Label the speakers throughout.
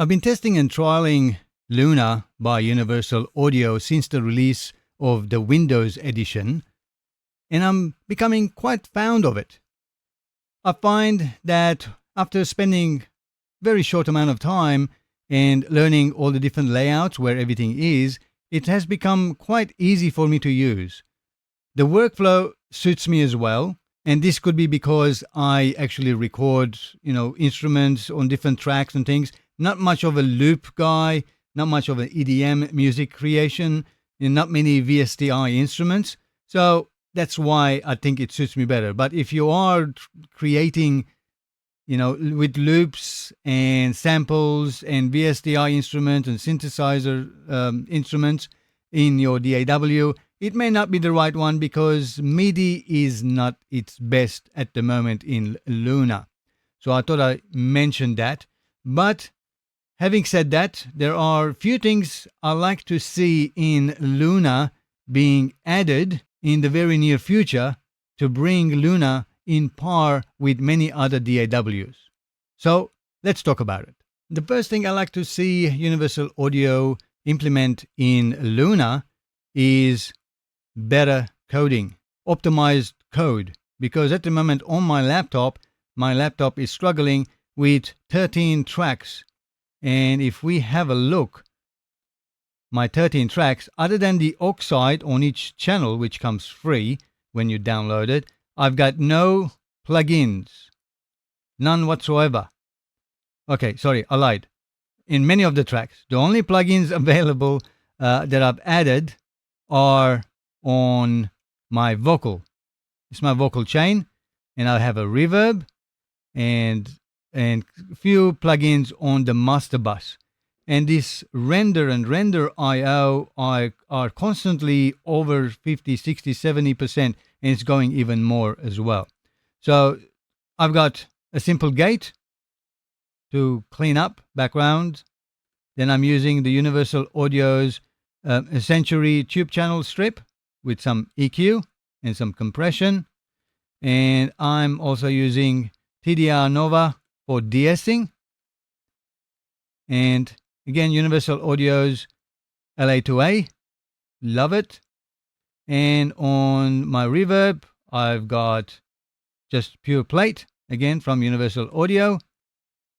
Speaker 1: I've been testing and trialing Luna by Universal Audio since the release of the Windows edition, and I'm becoming quite fond of it. I find that after spending very short amount of time and learning all the different layouts where everything is, it has become quite easy for me to use. The workflow suits me as well, and this could be because I actually record, instruments on different tracks and things. Not much of a loop guy, not much of an EDM music creation, and not many VSTI instruments. So that's why I think it suits me better. But if you are creating, with loops and samples and VSTI instruments and synthesizer instruments in your DAW, it may not be the right one because MIDI is not its best at the moment in Luna. So I thought I'd mention that. But having said that, there are a few things I like to see in Luna being added in the very near future to bring Luna in par with many other DAWs. So let's talk about it. The first thing I like to see Universal Audio implement in Luna is better coding, optimized code, because at the moment on my laptop is struggling with 13 tracks. And if we have a look, my 13 tracks, other than the Oxide on each channel, which comes free when you download it, I've got no plugins, none whatsoever. Okay, sorry, I lied. In many of the tracks, the only plugins available that I've added are on my vocal. It's my vocal chain, and I have a reverb and a few plugins on the master bus. And this render and render IO are constantly over 50, 60, 70%, and it's going even more as well. So I've got a simple gate to clean up background. Then I'm using the Universal Audio's Century tube channel strip with some EQ and some compression. And I'm also using TDR Nova for de-essing. And again, Universal Audio's LA2A, love it. And on my reverb, I've got just pure plate, again from Universal Audio.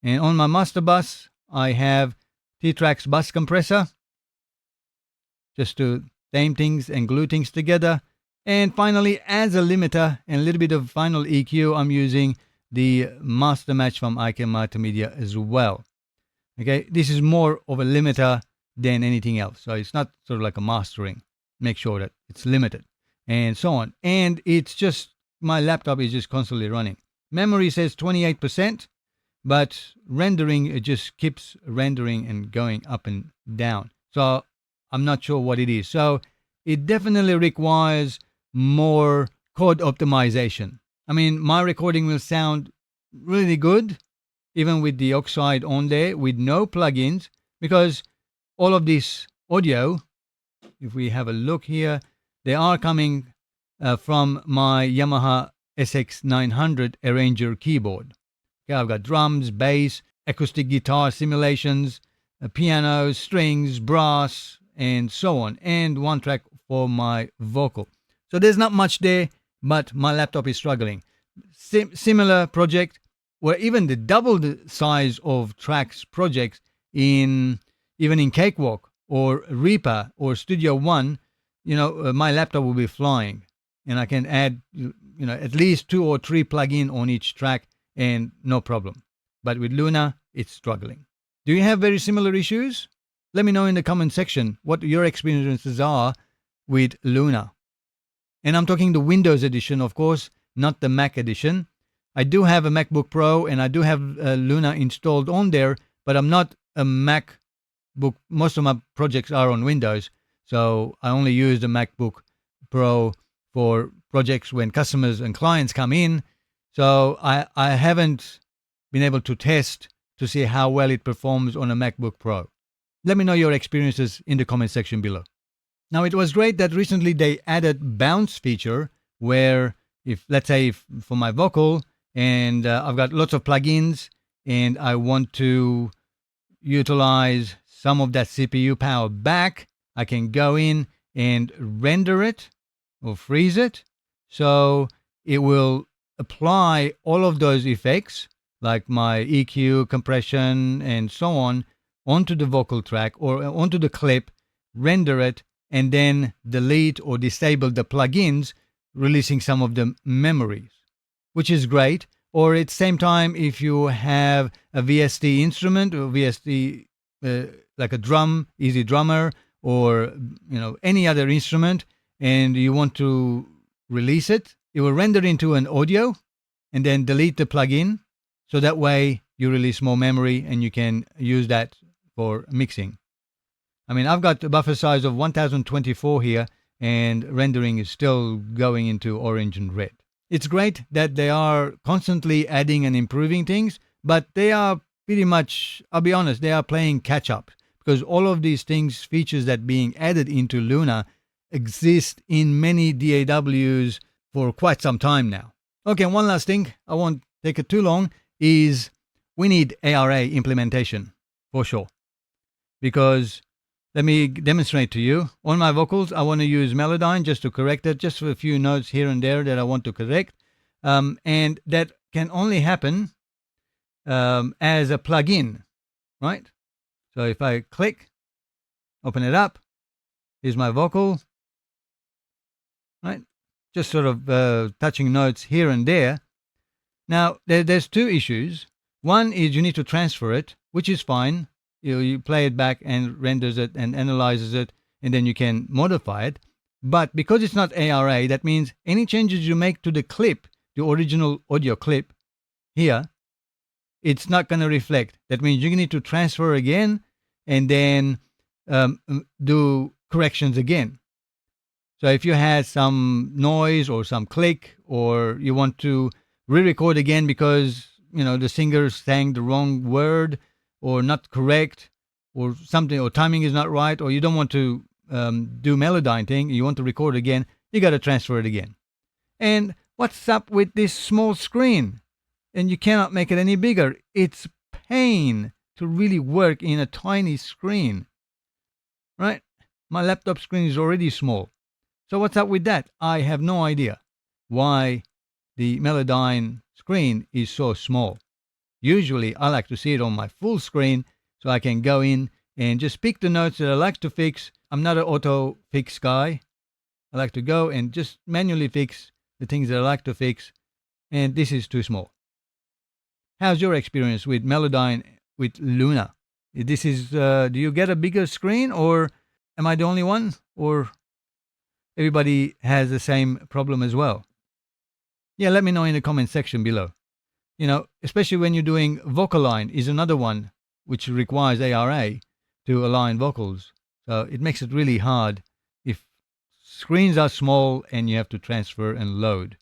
Speaker 1: And on my master bus, I have T-Trax bus compressor, just to tame things and glue things together. And finally, as a limiter and a little bit of final EQ, I'm using the Master Match from IK Multimedia as well. Okay, this is more of a limiter than anything else. So it's not sort of like a mastering. Make sure that it's limited and so on. And it's just, my laptop is just constantly running. Memory says 28%, but rendering, it just keeps rendering and going up and down. So I'm not sure what it is. So it definitely requires more chord optimization. I mean, my recording will sound really good, even with the Oxide on there, with no plugins, because all of this audio, if we have a look here, they are coming from my Yamaha SX900 Arranger keyboard. Okay, I've got drums, bass, acoustic guitar simulations, piano, strings, brass, and so on, and one track for my vocal. So there's not much there, but my laptop is struggling. Similar project, where even the double the size of tracks projects even in Cakewalk or Reaper or Studio One, my laptop will be flying, and I can add at least 2 or 3 plugin on each track and no problem. But with Luna, it's struggling. Do you have very similar issues? Let me know in the comment section what your experiences are with Luna. And I'm talking the Windows edition, of course, not the Mac edition. I do have a MacBook Pro and I do have Luna installed on there, but I'm not a MacBook. Most of my projects are on Windows, so I only use the MacBook Pro for projects when customers and clients come in. So I haven't been able to test to see how well it performs on a MacBook Pro. Let me know your experiences in the comment section below. Now, it was great that recently they added bounce feature where if, let's say, for my vocal and I've got lots of plugins and I want to utilize some of that CPU power back, I can go in and render it or freeze it. So it will apply all of those effects, like my EQ, compression, and so on, onto the vocal track or onto the clip, render it, and then delete or disable the plugins, releasing some of the memories, which is great. Or at the same time, if you have a VST instrument or VST like a drum, Easy Drummer, or any other instrument, and you want to release it, it will render into an audio and then delete the plugin. So that way you release more memory and you can use that for mixing. I mean, I've got a buffer size of 1024 here, and rendering is still going into orange and red. It's great that they are constantly adding and improving things, but they are pretty much, I'll be honest, they are playing catch up, because all of these things, features that being added into Luna exist in many DAWs for quite some time now. Okay, one last thing, I won't take it too long, is we need ARA implementation for sure. Because let me demonstrate to you. On my vocals, I want to use Melodyne just to correct it, just for a few notes here and there that I want to correct. And that can only happen as a plugin, right? So if I click, open it up, here's my vocal, right? Just sort of touching notes here and there. Now, there's two issues. One is you need to transfer it, which is fine. You play it back and renders it and analyzes it, and then you can modify it. But because it's not ARA, that means any changes you make to the clip, the original audio clip here, it's not going to reflect. That means you need to transfer again and then do corrections again. So if you had some noise or some click, or you want to re-record again because the singer sang the wrong word or not correct or something, or timing is not right, or you don't want to do Melodyne thing, you want to record again, you got to transfer it again. And what's up with this small screen? And you cannot make it any bigger. It's pain to really work in a tiny screen, right? My laptop screen is already small. So what's up with that? I have no idea why the Melodyne screen is so small. Usually, I like to see it on my full screen so I can go in and just pick the notes that I like to fix. I'm not an auto fix guy. I like to go and just manually fix the things that I like to fix, and this is too small. How's your experience with Melodyne with Luna? Do you get a bigger screen, or am I the only one, or everybody has the same problem as well? Yeah, let me know in the comment section below. Especially when you're doing vocal line is another one which requires ARA to align vocals. So it makes it really hard if screens are small and you have to transfer and load.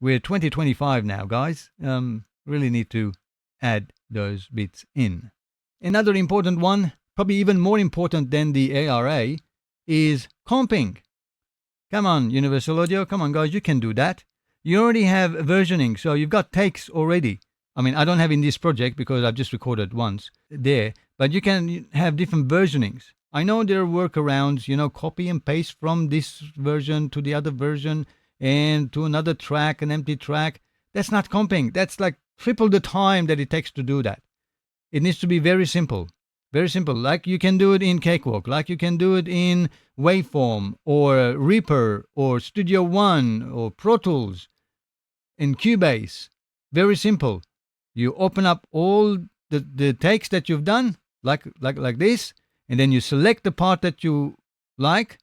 Speaker 1: We're 2025 now, guys. Really need to add those bits in. Another important one, probably even more important than the ARA, is comping. Come on, Universal Audio. Come on, guys. You can do that. You already have versioning, so you've got takes already. I mean, I don't have in this project because I've just recorded once there, but you can have different versionings. I know there are workarounds, copy and paste from this version to the other version and to another track, an empty track. That's not comping. That's like triple the time that it takes to do that. It needs to be very simple. Very simple. Like you can do it in Cakewalk, like you can do it in Waveform or Reaper or Studio One or Pro Tools. In Cubase, very simple. You open up all the takes that you've done, like this, and then you select the part that you like,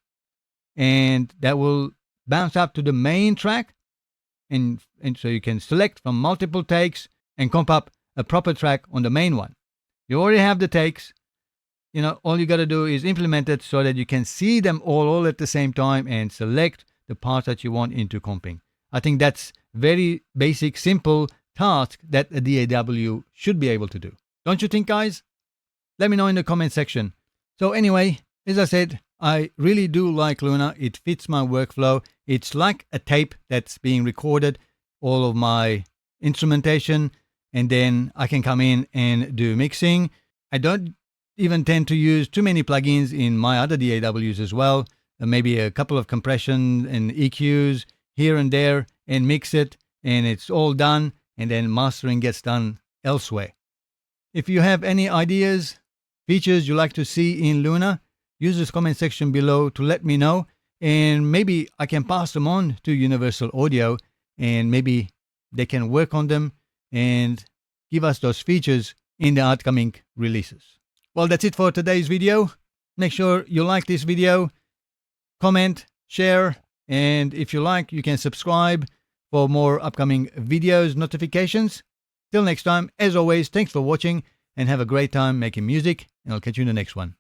Speaker 1: and that will bounce up to the main track, and so you can select from multiple takes and comp up a proper track on the main one. You already have the takes. All you got to do is implement it so that you can see them all at the same time and select the parts that you want into comping. I think that's very basic, simple task that a DAW should be able to do. Don't you think, guys? Let me know in the comment section. So anyway, as I said, I really do like Luna. It fits my workflow. It's like a tape that's being recorded, all of my instrumentation, and then I can come in and do mixing. I don't even tend to use too many plugins in my other DAWs as well. Maybe a couple of compression and EQs here and there, and mix it, and it's all done, and then mastering gets done elsewhere. If you have any ideas, features you like to see in Luna, use this comment section below to let me know, and maybe I can pass them on to Universal Audio, and maybe they can work on them and give us those features in the upcoming releases. Well, that's it for today's video. Make sure you like this video, comment, share, and if you like, you can subscribe for more upcoming videos notifications. Till next time, as always, thanks for watching and have a great time making music, and I'll catch you in the next one.